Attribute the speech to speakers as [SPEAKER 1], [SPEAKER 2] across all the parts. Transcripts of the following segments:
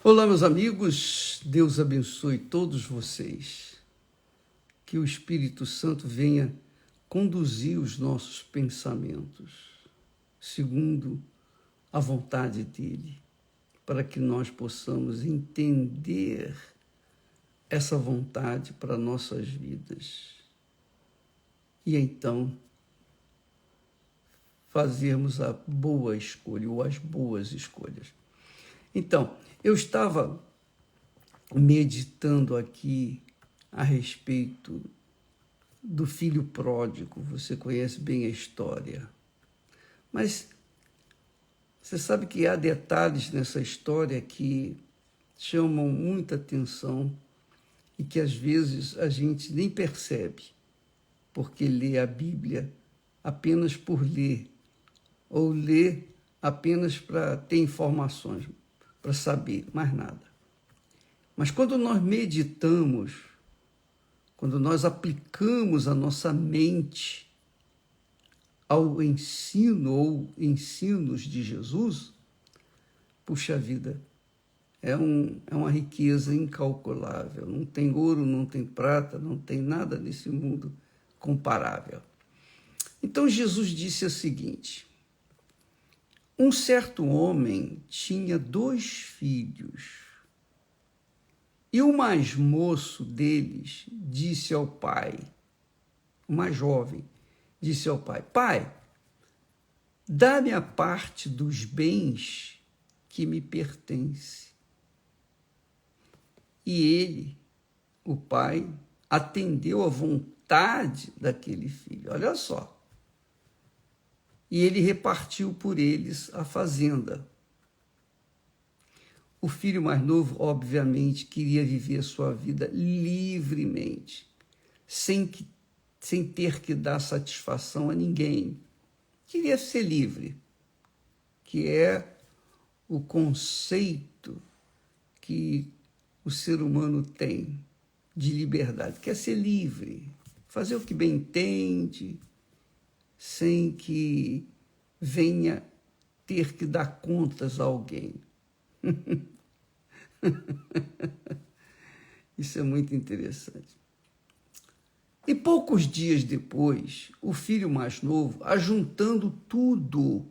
[SPEAKER 1] Olá, meus amigos, Deus abençoe todos vocês. Que o Espírito Santo venha conduzir os nossos pensamentos segundo a vontade dele, para que nós possamos entender essa vontade para nossas vidas. E então fazermos a boa escolha ou as boas escolhas. Então, eu estava meditando aqui a respeito do filho pródigo. Você conhece bem a história. Mas você sabe que há detalhes nessa história que chamam muita atenção e que às vezes a gente nem percebe, porque lê a Bíblia apenas por ler, ou lê apenas para ter informações, para saber, mais nada. Mas quando nós meditamos, quando nós aplicamos a nossa mente ao ensino ou ensinos de Jesus, puxa vida, é uma riqueza incalculável. Não tem ouro, não tem prata, não tem nada nesse mundo comparável. Então Jesus disse o seguinte: um certo homem tinha 2 filhos. E o mais moço deles disse ao pai, o mais jovem, disse ao pai: Pai, dá-me a parte dos bens que me pertence. E ele, o pai, atendeu à vontade daquele filho. Olha só. E ele repartiu por eles a fazenda. O filho mais novo, obviamente, queria viver a sua vida livremente, sem ter que dar satisfação a ninguém. Queria ser livre, que é o conceito que o ser humano tem de liberdade. Quer ser livre, fazer o que bem entende, sem que venha ter que dar contas a alguém. Isso é muito interessante. E poucos dias depois, o filho mais novo, ajuntando tudo,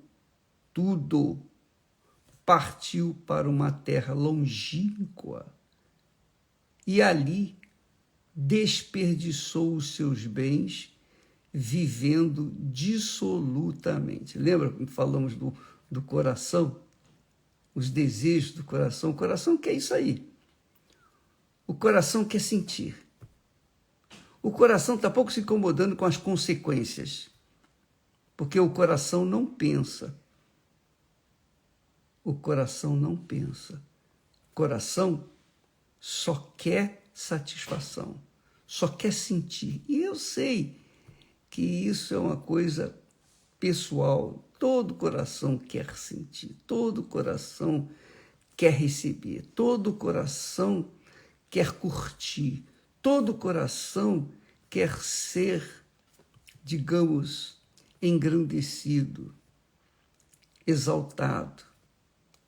[SPEAKER 1] partiu para uma terra longínqua e ali desperdiçou os seus bens vivendo dissolutamente. Lembra quando falamos do coração? Os desejos do coração. O coração quer isso aí. O coração quer sentir. O coração está pouco se incomodando com as consequências, porque o coração não pensa. O coração não pensa. O coração só quer satisfação, só quer sentir. E eu sei que isso é uma coisa pessoal. Todo coração quer sentir, todo coração quer receber, todo coração quer curtir, todo coração quer ser, digamos, engrandecido, exaltado,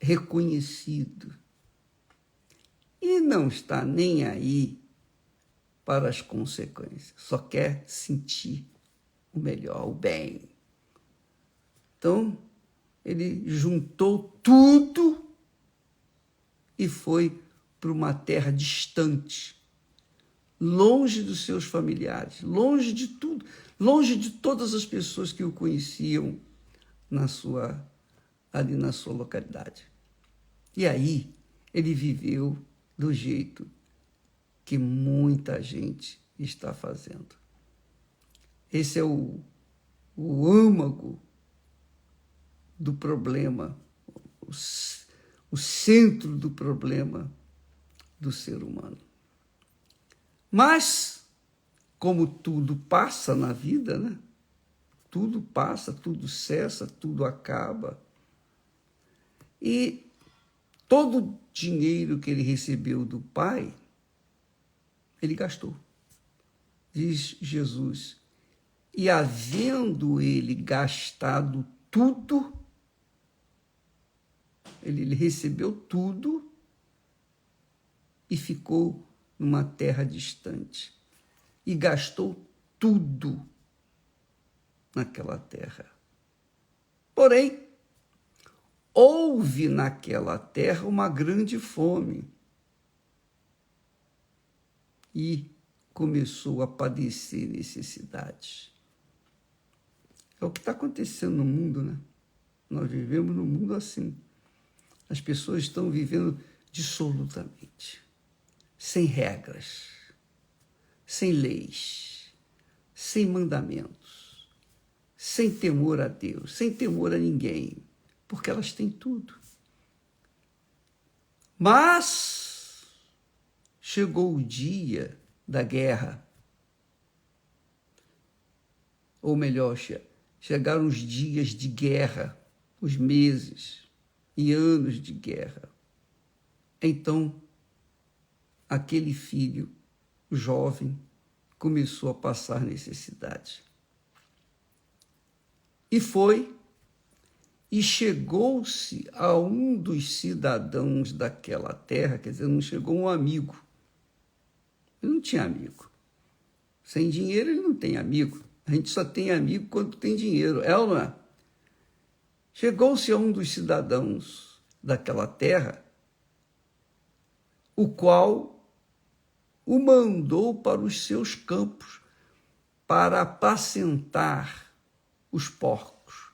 [SPEAKER 1] reconhecido. E não está nem aí para as consequências, só quer sentir o melhor, o bem. Então, ele juntou tudo e foi para uma terra distante, longe dos seus familiares, longe de tudo, longe de todas as pessoas que o conheciam ali na sua localidade. E aí ele viveu do jeito que muita gente está fazendo. Esse é o âmago do problema, o centro do problema do ser humano. Mas, como tudo passa na vida, né? Tudo passa, tudo cessa, tudo acaba. E todo o dinheiro que ele recebeu do Pai, ele gastou. Diz Jesus. E havendo ele gastado tudo, ele recebeu tudo e ficou numa terra distante e gastou tudo naquela terra. Porém, houve naquela terra uma grande fome e começou a padecer necessidades. É o que está acontecendo no mundo, né? Nós vivemos num mundo assim. As pessoas estão vivendo dissolutamente, sem regras, sem leis, sem mandamentos, sem temor a Deus, sem temor a ninguém, porque elas têm tudo. Mas chegou o dia da guerra, ou melhor, chegaram os dias de guerra, os meses e anos de guerra. Então, aquele filho jovem começou a passar necessidade. E foi, e chegou-se a um dos cidadãos daquela terra, quer dizer, não chegou um amigo. Ele não tinha amigo. Sem dinheiro ele não tem amigo. A gente só tem amigo quando tem dinheiro, é ou não é? Chegou-se a um dos cidadãos daquela terra, o qual o mandou para os seus campos para apacentar os porcos.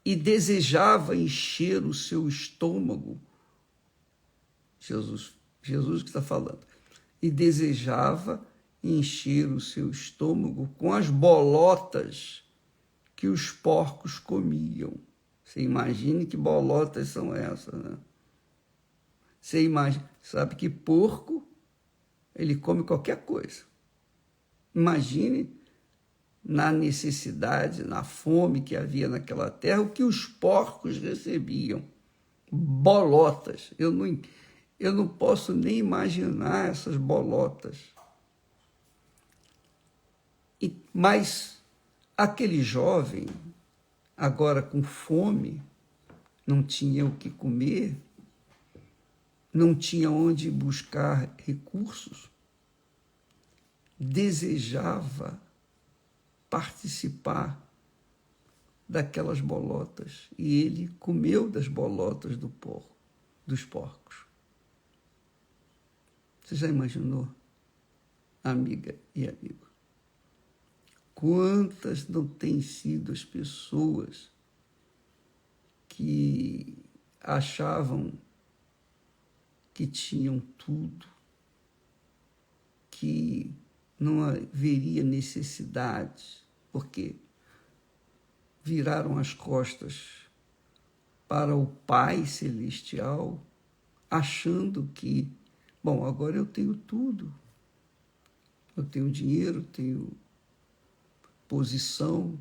[SPEAKER 1] E desejava encher o seu estômago, Jesus que está falando, e desejava encher o seu estômago com as bolotas que os porcos comiam. Você imagine que bolotas são essas, né? Você imagina, sabe que porco, ele come qualquer coisa. Imagine na necessidade, na fome que havia naquela terra, o que os porcos recebiam. Bolotas. Eu não posso nem imaginar essas bolotas. Mas aquele jovem, agora com fome, não tinha o que comer, não tinha onde buscar recursos, desejava participar daquelas bolotas. E ele comeu das bolotas dos porcos. Você já imaginou, amiga e amigo? Quantas não têm sido as pessoas que achavam que tinham tudo, que não haveria necessidade, porque viraram as costas para o Pai Celestial, achando que, bom, agora eu tenho tudo. Eu tenho dinheiro, tenho posição,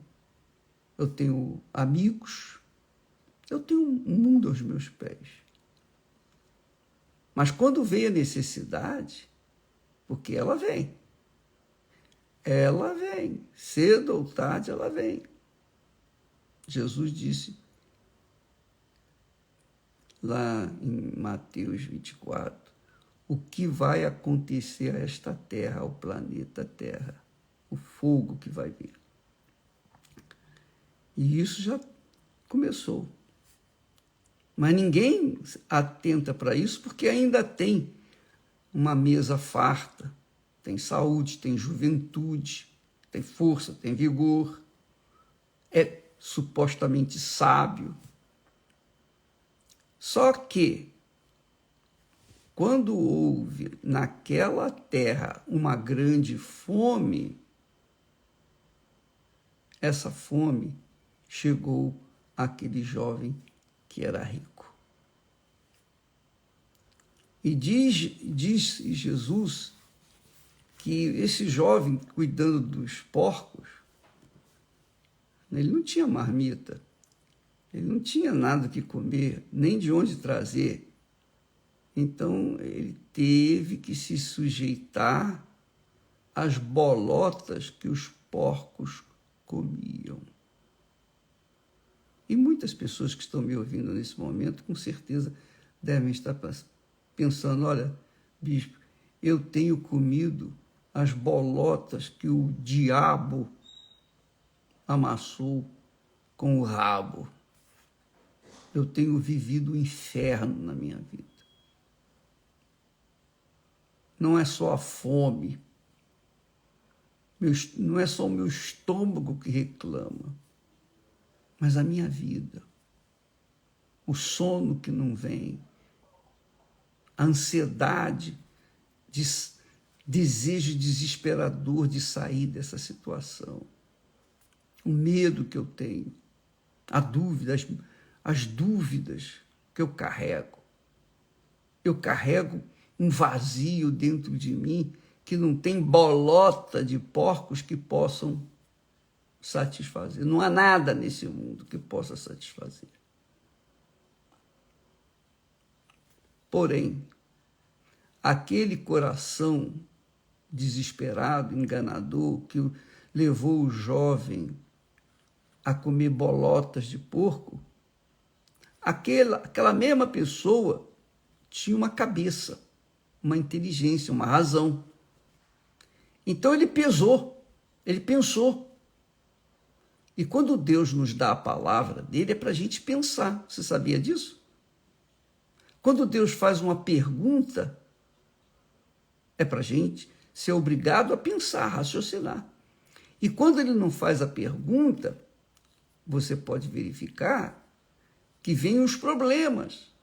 [SPEAKER 1] eu tenho amigos, eu tenho um mundo aos meus pés. Mas quando vem a necessidade, porque ela vem, cedo ou tarde ela vem. Jesus disse lá em Mateus 24, o que vai acontecer a esta terra, ao planeta Terra, o fogo que vai vir. E isso já começou. Mas ninguém atenta para isso porque ainda tem uma mesa farta, tem saúde, tem juventude, tem força, tem vigor, é supostamente sábio. Só que, quando houve naquela terra uma grande fome, essa fome chegou àquele jovem que era rico. E diz Jesus que esse jovem, cuidando dos porcos, ele não tinha marmita, ele não tinha nada que comer, nem de onde trazer. Então, ele teve que se sujeitar às bolotas que os porcos comiam. E muitas pessoas que estão me ouvindo nesse momento, com certeza, devem estar pensando, olha, bispo, eu tenho comido as bolotas que o diabo amassou com o rabo. Eu tenho vivido o inferno na minha vida. Não é só a fome, não é só o meu estômago que reclama, mas a minha vida, o sono que não vem, a ansiedade, desejo desesperador de sair dessa situação, o medo que eu tenho, a dúvida, as dúvidas que eu carrego. Eu carrego um vazio dentro de mim que não tem bolota de porcos que possam satisfazer. Não há nada nesse mundo que possa satisfazer. Porém, aquele coração desesperado, enganador, que levou o jovem a comer bolotas de porco, aquela mesma pessoa tinha uma cabeça, uma inteligência, uma razão. Então ele pesou, ele pensou. E quando Deus nos dá a palavra dele, é para a gente pensar. Você sabia disso? Quando Deus faz uma pergunta, é para a gente ser obrigado a pensar, a raciocinar. E quando ele não faz a pergunta, você pode verificar que vêm os problemas.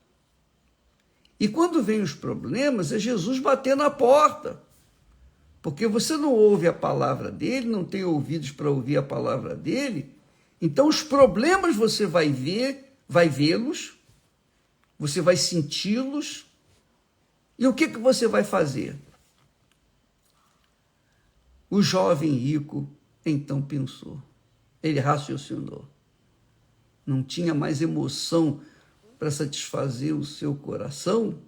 [SPEAKER 1] E quando vêm os problemas, é Jesus bater na porta. Porque você não ouve a palavra dele, não tem ouvidos para ouvir a palavra dele, então os problemas você vai vê-los, você vai senti-los, e o que você vai fazer? O jovem rico então pensou, ele raciocinou. Não tinha mais emoção para satisfazer o seu coração,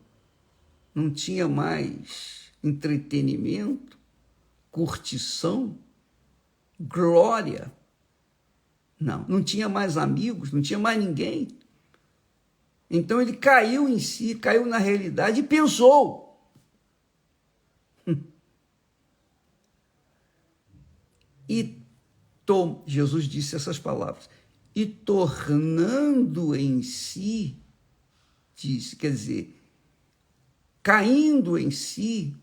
[SPEAKER 1] não tinha mais entretenimento, curtição, glória. Não tinha mais amigos, não tinha mais ninguém. Então ele caiu em si, caiu na realidade e pensou. Jesus disse essas palavras. E tornando em si, disse, quer dizer, caindo em si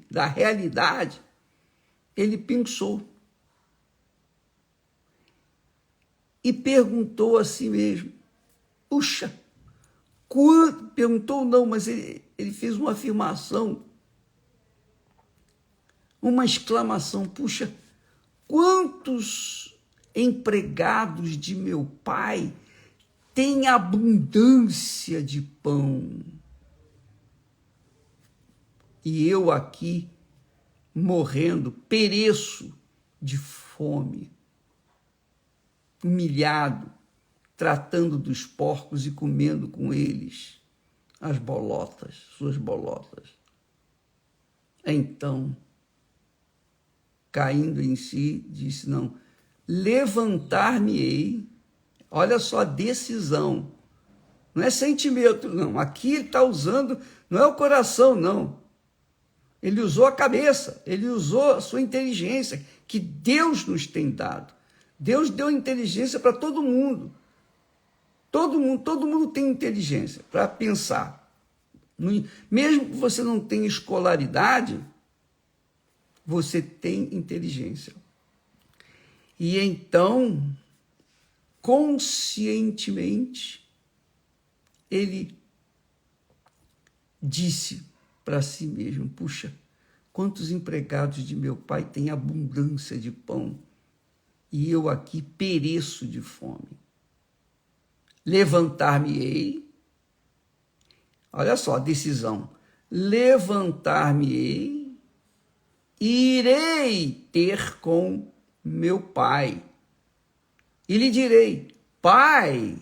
[SPEAKER 1] da realidade, ele pensou. E perguntou a si mesmo, puxa, perguntou não, mas ele fez uma afirmação, uma exclamação, puxa, quantos empregados de meu pai têm abundância de pão? E eu aqui, morrendo, pereço de fome, humilhado, tratando dos porcos e comendo com eles as bolotas, suas bolotas. Então, caindo em si, disse, não, levantar-me-ei, olha só a decisão, não é sentimento, não, aqui ele está usando, não é o coração, não, ele usou a cabeça, ele usou a sua inteligência, que Deus nos tem dado. Deus deu inteligência para todo mundo. Todo mundo tem inteligência para pensar. Mesmo que você não tenha escolaridade, você tem inteligência. E então, conscientemente, ele disse para si mesmo, puxa, quantos empregados de meu pai têm abundância de pão e eu aqui pereço de fome. Levantar-me-ei, olha só a decisão, levantar-me-ei e irei ter com meu pai. E lhe direi, pai,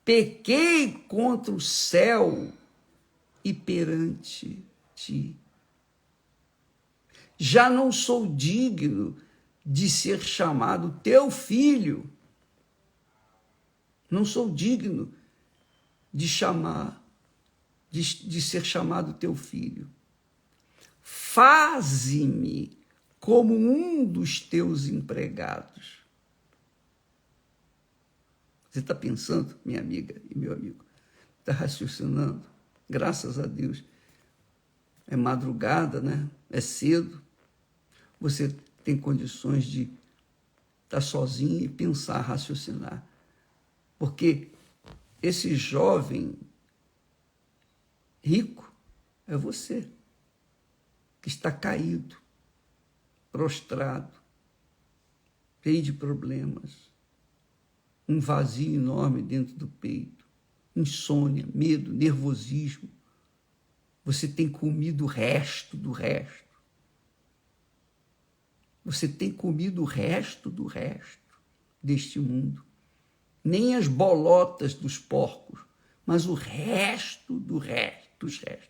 [SPEAKER 1] pequei contra o céu e perante ti. Já não sou digno de ser chamado teu filho. Não sou digno de ser chamado teu filho. Faze-me como um dos teus empregados. Você está pensando, minha amiga e meu amigo? Está raciocinando? Graças a Deus. É madrugada, né? É cedo. Você tem condições de estar sozinho e pensar, raciocinar. Porque esse jovem rico é você, que está caído, prostrado, cheio de problemas, um vazio enorme dentro do peito, insônia, medo, nervosismo. Você tem comido o resto do resto. Você tem comido o resto do resto deste mundo. Nem as bolotas dos porcos, mas o resto dos restos.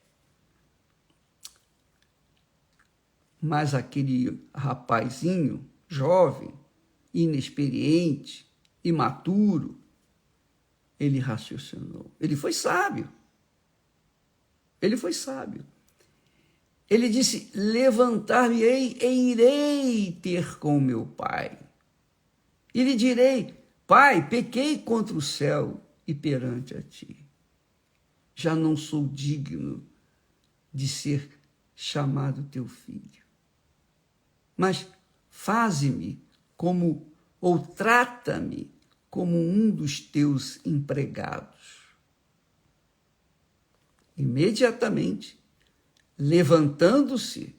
[SPEAKER 1] Mas aquele rapazinho, jovem, inexperiente, imaturo, ele raciocinou. Ele foi sábio. Ele foi sábio. Ele disse: levantar-me-ei e irei ter com meu pai. E lhe direi: Pai, pequei contra o céu e perante a ti. Já não sou digno de ser chamado teu filho. Mas faze-me como, ou trata-me como um dos teus empregados. Imediatamente, levantando-se,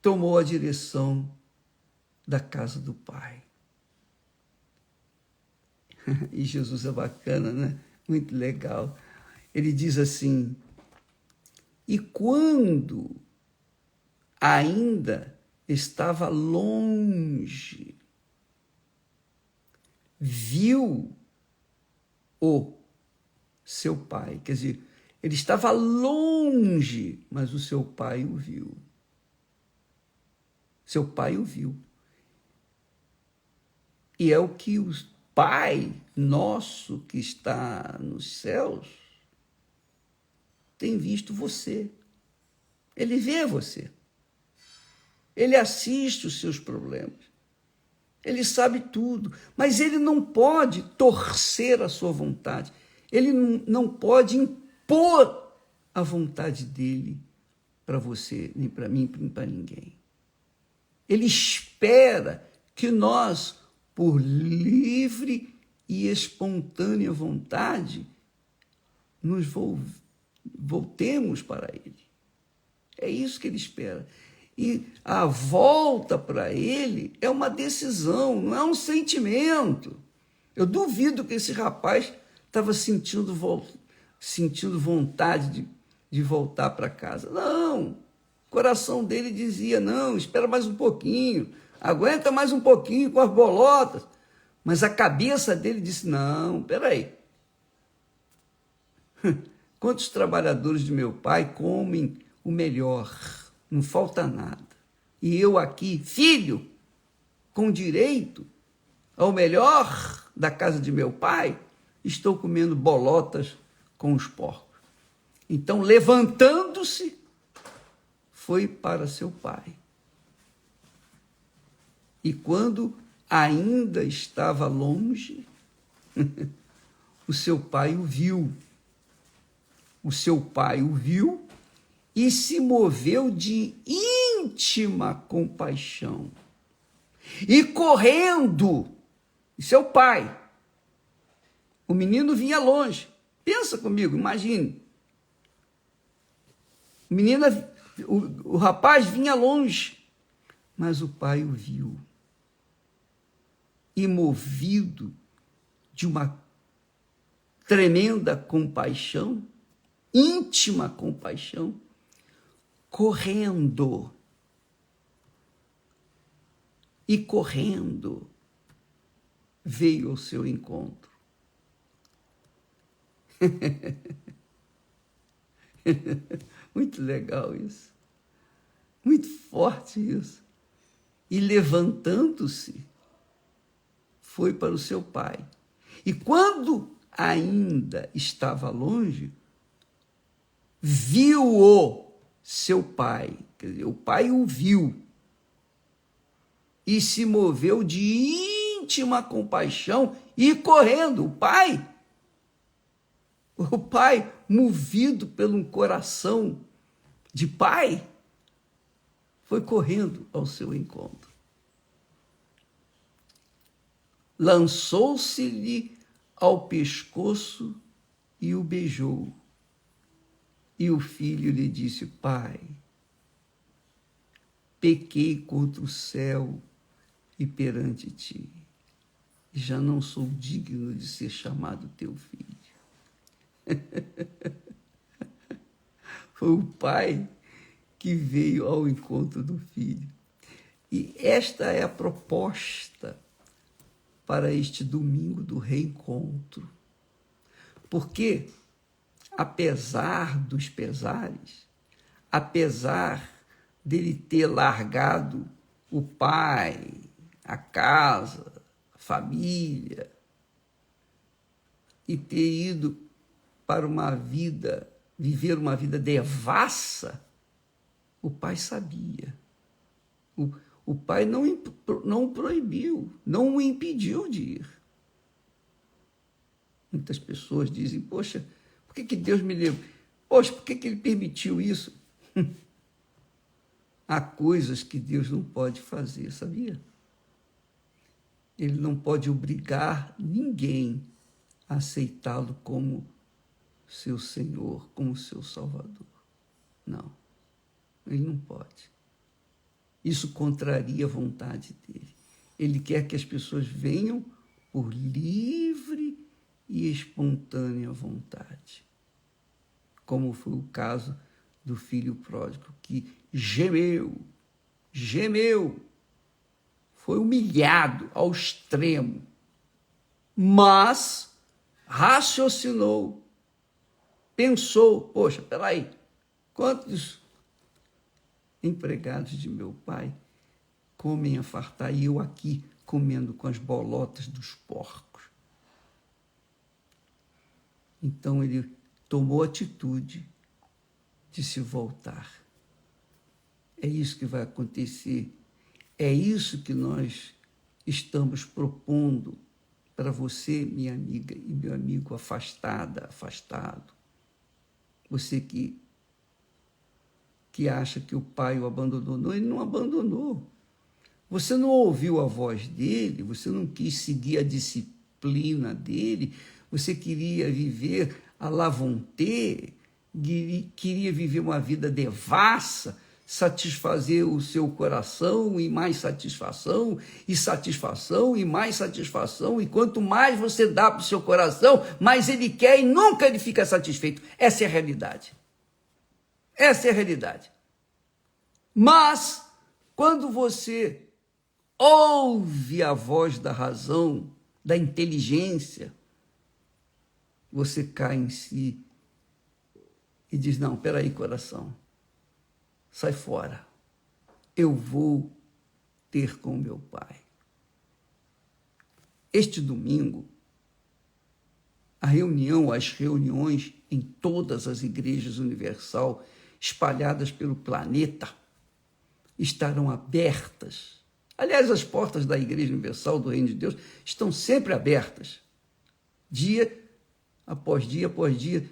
[SPEAKER 1] tomou a direção da casa do pai. E Jesus é bacana, né? Muito legal. Ele diz assim: e quando ainda estava longe, viu o seu pai. Quer dizer, ele estava longe, mas o seu pai o viu. Seu pai o viu. E é o que o Pai nosso que está nos céus tem visto você. Ele vê você. Ele assiste os seus problemas. Ele sabe tudo, mas ele não pode torcer a sua vontade. Ele não pode impor a vontade dele para você, nem para mim, nem para ninguém. Ele espera que nós, por livre e espontânea vontade, nos voltemos para ele. É isso que ele espera. E a volta para ele é uma decisão, não é um sentimento. Eu duvido que esse rapaz estava sentindo vontade de voltar para casa. Não, o coração dele dizia: não, espera mais um pouquinho, aguenta mais um pouquinho com as bolotas. Mas a cabeça dele disse: não, peraí. Quantos trabalhadores de meu pai comem o melhor? Não falta nada. E eu aqui, filho, com direito ao melhor da casa de meu pai, estou comendo bolotas com os porcos. Então, levantando-se, foi para seu pai. E quando ainda estava longe, o seu pai o viu. O seu pai o viu e se moveu de íntima compaixão. E correndo, isso é o pai. O menino vinha longe. Pensa comigo, imagine. O rapaz vinha longe, mas o pai o viu. E movido de uma tremenda compaixão, íntima compaixão, correndo. E correndo veio ao seu encontro. Muito legal isso. Muito forte isso. E levantando-se, foi para o seu pai. E quando ainda estava longe, viu-o seu pai. Quer dizer, o pai o viu e se moveu de íntima compaixão e correndo. O pai, movido pelo um coração de pai, foi correndo ao seu encontro. Lançou-se-lhe ao pescoço e o beijou. E o filho lhe disse: Pai, pequei contra o céu e perante ti, e já não sou digno de ser chamado teu filho. Foi o pai que veio ao encontro do filho. E esta é a proposta para este domingo do reencontro. Porque, apesar dos pesares, apesar dele ter largado o pai, a casa, a família, e ter ido para viver uma vida devassa, o pai sabia. O pai não o proibiu, não o impediu de ir. Muitas pessoas dizem: poxa, por que Deus me levou? Poxa, por que ele permitiu isso? Há coisas que Deus não pode fazer, sabia? Ele não pode obrigar ninguém a aceitá-lo como seu Senhor, como seu Salvador. Não, ele não pode. Isso contraria a vontade dele. Ele quer que as pessoas venham por livre e espontânea vontade. Como foi o caso do filho pródigo, que gemeu, foi humilhado ao extremo, mas raciocinou, pensou: poxa, peraí, quantos empregados de meu pai comem a fartar e eu aqui comendo com as bolotas dos porcos? Então ele tomou atitude de se voltar. É isso que vai acontecer. É isso que nós estamos propondo para você, minha amiga e meu amigo afastado. Você que acha que o pai o abandonou. Não, ele não abandonou. Você não ouviu a voz dele, você não quis seguir a disciplina dele, você queria viver à la vontade, queria viver uma vida devassa, satisfazer o seu coração e mais satisfação, e satisfação e mais satisfação, e quanto mais você dá para o seu coração, mais ele quer e nunca ele fica satisfeito. Essa é a realidade. Essa é a realidade. Mas, quando você ouve a voz da razão, da inteligência, você cai em si e diz: não, peraí, coração, sai fora, eu vou ter com meu pai. Este domingo, as reuniões em todas as igrejas universal espalhadas pelo planeta estarão abertas. Aliás, as portas da Igreja Universal do Reino de Deus estão sempre abertas, dia após dia,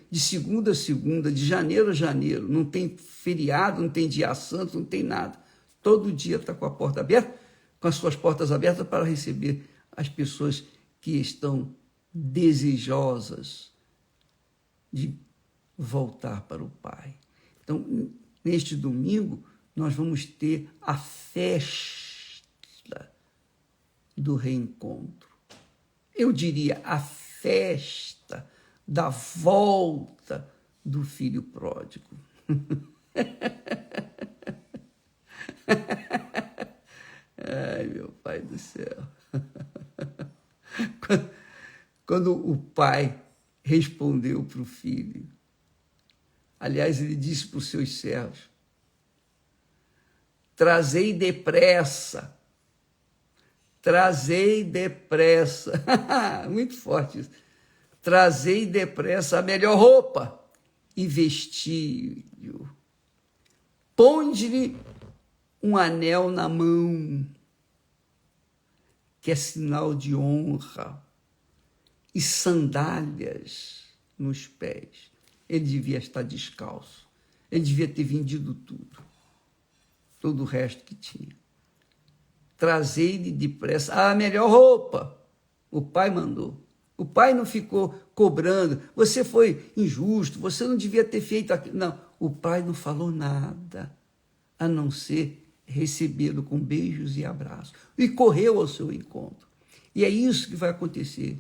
[SPEAKER 1] de segunda a segunda, de janeiro a janeiro. Não tem feriado, não tem dia santo, não tem nada. Todo dia está com a porta aberta, com as suas portas abertas para receber as pessoas que estão desejosas de voltar para o Pai. Então, neste domingo, nós vamos ter a festa do reencontro. Eu diria a festa da volta do filho pródigo. Ai, meu Pai do céu. Quando o pai respondeu para o filho, aliás, ele disse para os seus servos: trazei depressa Trazei depressa, muito forte isso, trazei depressa a melhor roupa e vestiu. Ponde-lhe um anel na mão, que é sinal de honra, e sandálias nos pés. Ele devia estar descalço. Ele devia ter vendido tudo, todo o resto que tinha. Trazei-lhe depressa a melhor roupa. O pai mandou. O pai não ficou cobrando. Você foi injusto, você não devia ter feito aquilo. Não, o pai não falou nada, a não ser recebê-lo com beijos e abraços. E correu ao seu encontro. E é isso que vai acontecer.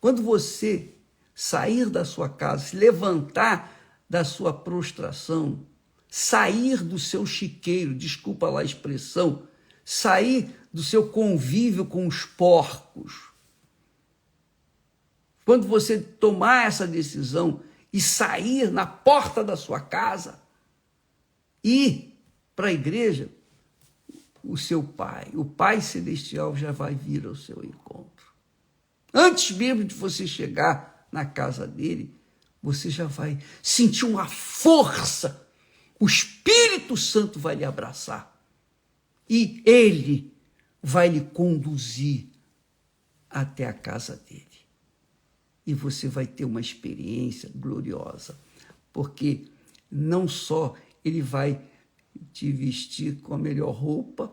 [SPEAKER 1] Quando você sair da sua casa, se levantar da sua prostração, sair do seu chiqueiro, desculpa lá a expressão, sair do seu convívio com os porcos. Quando você tomar essa decisão e sair na porta da sua casa, ir para a igreja, o seu pai, o Pai Celestial já vai vir ao seu encontro. Antes mesmo de você chegar na casa dele, você já vai sentir uma força. O Espírito Santo vai lhe abraçar. E ele vai lhe conduzir até a casa dele. E você vai ter uma experiência gloriosa. Porque não só ele vai te vestir com a melhor roupa,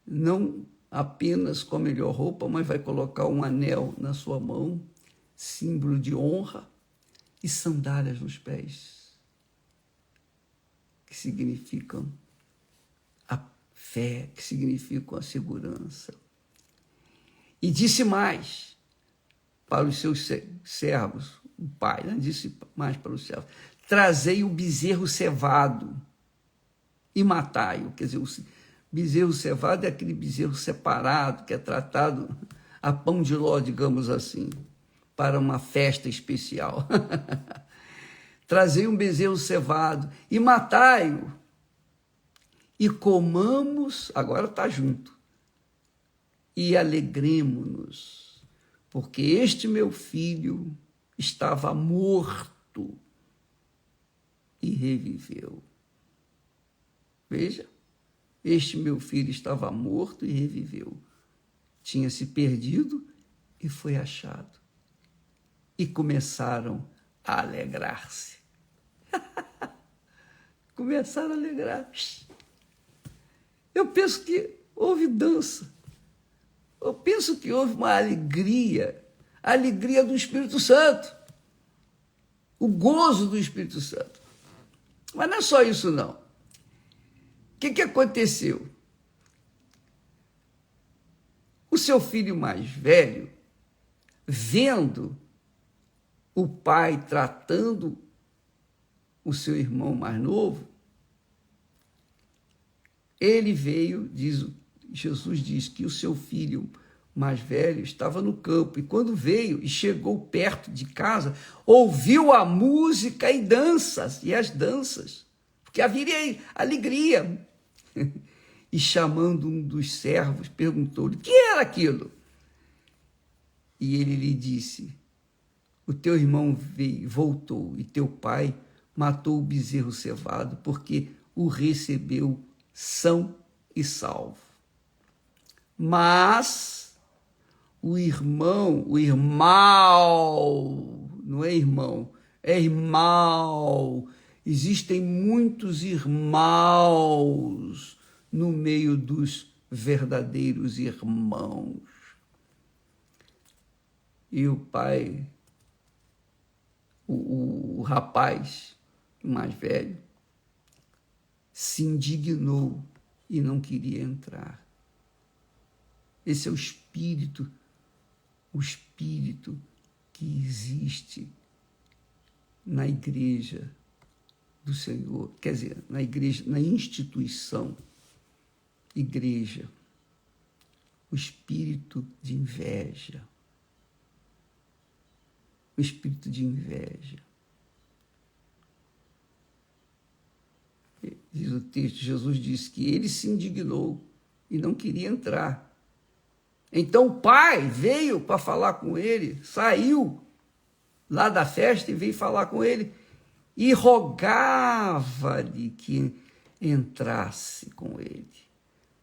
[SPEAKER 1] não apenas com a melhor roupa, mas vai colocar um anel na sua mão, símbolo de honra, e sandálias nos pés, que significam a fé, que significam a segurança. E disse mais para os seus servos, o pai, né? Disse mais para os servos: trazei o bezerro cevado e matai-o. Quer dizer, o bezerro cevado é aquele bezerro separado, que é tratado a pão de ló, digamos assim, para uma festa especial. Trazei um bezerro cevado e matai-o, e comamos, agora está junto, e alegremo-nos, porque este meu filho estava morto e reviveu. Veja, este meu filho estava morto e reviveu. Tinha se perdido e foi achado. E começaram a alegrar-se. Começaram a alegrar. Eu penso que houve dança. Eu penso que houve uma alegria, a alegria do Espírito Santo, o gozo do Espírito Santo. Mas não é só isso, não. O que aconteceu? O seu filho mais velho, vendo o pai tratando o seu irmão mais novo, ele veio, Jesus diz que o seu filho mais velho estava no campo, e quando veio e chegou perto de casa, ouviu a música e as danças, porque havia alegria. E chamando um dos servos, perguntou-lhe: o que era aquilo? E ele lhe disse: o teu irmão voltou, e teu pai matou o bezerro cevado, porque o recebeu são e salvo. Mas o irmão, não é irmão, é irmão. Existem muitos irmãos no meio dos verdadeiros irmãos. E o pai, o rapaz mais velho, se indignou e não queria entrar. Esse é o espírito que existe na igreja do Senhor, quer dizer, na igreja, na instituição igreja, o espírito de inveja. O espírito de inveja. Diz o texto, Jesus disse que ele se indignou e não queria entrar. Então o pai veio para falar com ele, saiu lá da festa e veio falar com ele e rogava-lhe que entrasse com ele.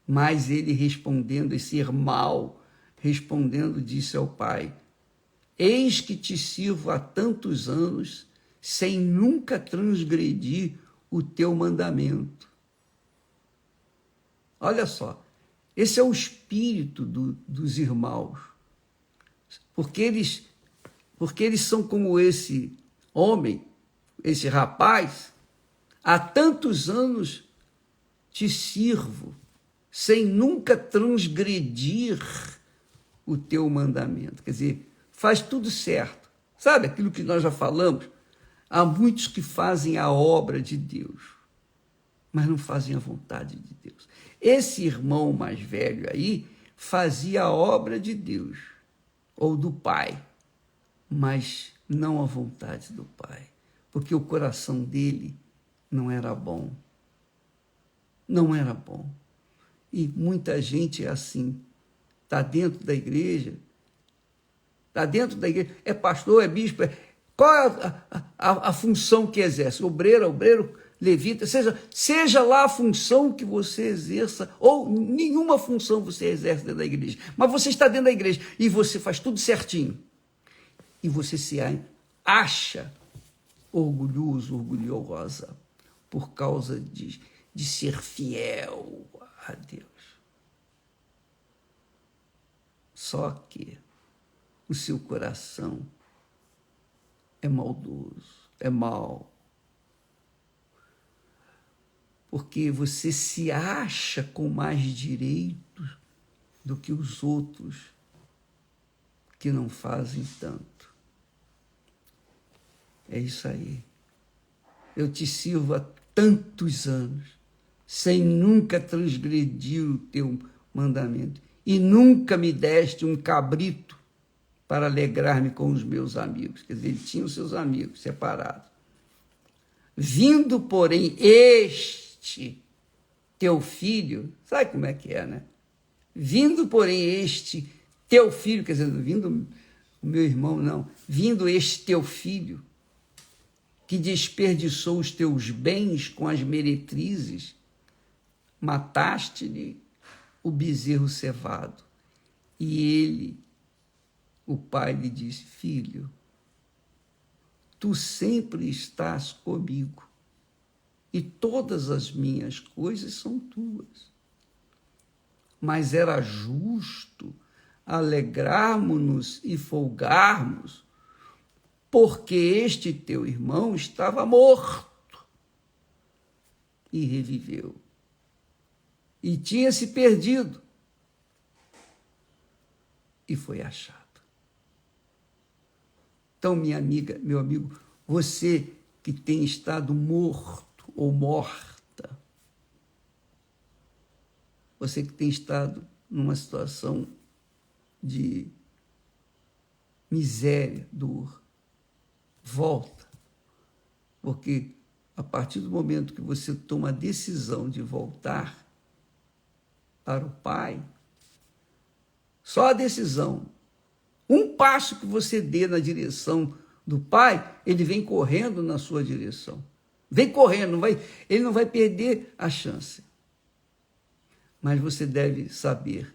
[SPEAKER 1] Mas ele respondendo, esse irmão, respondendo, disse ao pai: eis que te sirvo há tantos anos, sem nunca transgredir o teu mandamento. Olha só, esse é o espírito dos irmãos, porque eles são como esse homem, esse rapaz. Há tantos anos te sirvo, sem nunca transgredir o teu mandamento. Quer dizer, faz tudo certo. Sabe aquilo que nós já falamos? Há muitos que fazem a obra de Deus, mas não fazem a vontade de Deus. Esse irmão mais velho aí fazia a obra de Deus, ou do Pai, mas não a vontade do Pai, porque o coração dele não era bom. Não era bom. E muita gente é assim, está dentro da igreja, é pastor, é bispo, qual é a função que exerce? Obreiro, levita, seja lá a função que você exerça, ou nenhuma função você exerce dentro da igreja, mas você está dentro da igreja e você faz tudo certinho, e você se acha orgulhoso, orgulhosa, por causa de ser fiel a Deus. Só que o seu coração é maldoso, é mau. Porque você se acha com mais direitos do que os outros que não fazem tanto. É isso aí. Eu te sirvo há tantos anos, sem nunca transgredir o teu mandamento, e nunca me deste um cabrito para alegrar-me com os meus amigos. Quer dizer, ele tinha os seus amigos separados. Vindo, porém, este teu filho, sabe como é que é, né? Vindo, porém, este teu filho, quer dizer, vindo o meu irmão, não, vindo este teu filho, que desperdiçou os teus bens com as meretrizes, mataste-lhe o bezerro cevado. E ele, o pai, lhe disse: filho, tu sempre estás comigo, e todas as minhas coisas são tuas. Mas era justo alegrarmos-nos e folgarmos, porque este teu irmão estava morto e reviveu, e tinha se perdido e foi achado. Então, minha amiga, meu amigo, você que tem estado morto ou morta, você que tem estado numa situação de miséria, dor, volta, porque a partir do momento que você toma a decisão de voltar para o Pai, só a decisão, um passo que você dê na direção do Pai, ele vem correndo na sua direção. Vem correndo, ele não vai perder a chance. Mas você deve saber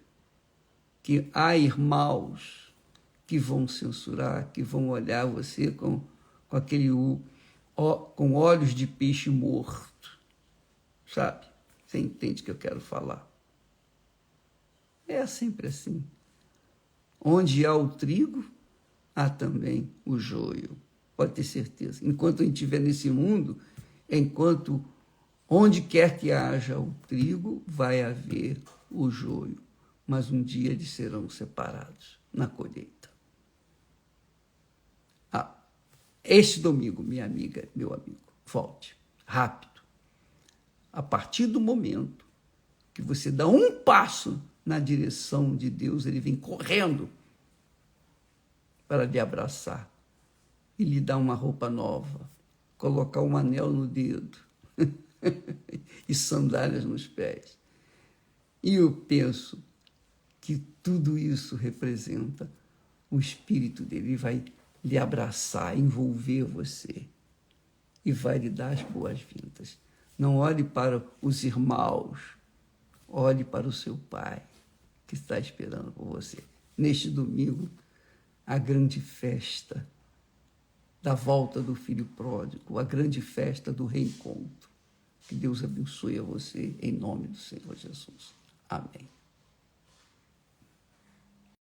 [SPEAKER 1] que há irmãos que vão censurar, que vão olhar você com olhos de peixe morto. Sabe? Você entende o que eu quero falar? É sempre assim. Onde há o trigo, há também o joio. Pode ter certeza. Enquanto a gente estiver nesse mundo, onde quer que haja o trigo, vai haver o joio. Mas um dia eles serão separados na colheita. Este domingo, minha amiga, meu amigo, volte, rápido. A partir do momento que você dá um passo na direção de Deus, ele vem correndo para lhe abraçar e lhe dar uma roupa nova, colocar um anel no dedo e sandálias nos pés. E eu penso que tudo isso representa o Espírito dele. Ele vai lhe abraçar, envolver você e vai lhe dar as boas-vindas. Não olhe para os irmãos, olhe para o seu Pai, que está esperando por você. Neste domingo, a grande festa da volta do Filho Pródigo, a grande festa do reencontro. Que Deus abençoe a você, em nome do Senhor Jesus. Amém.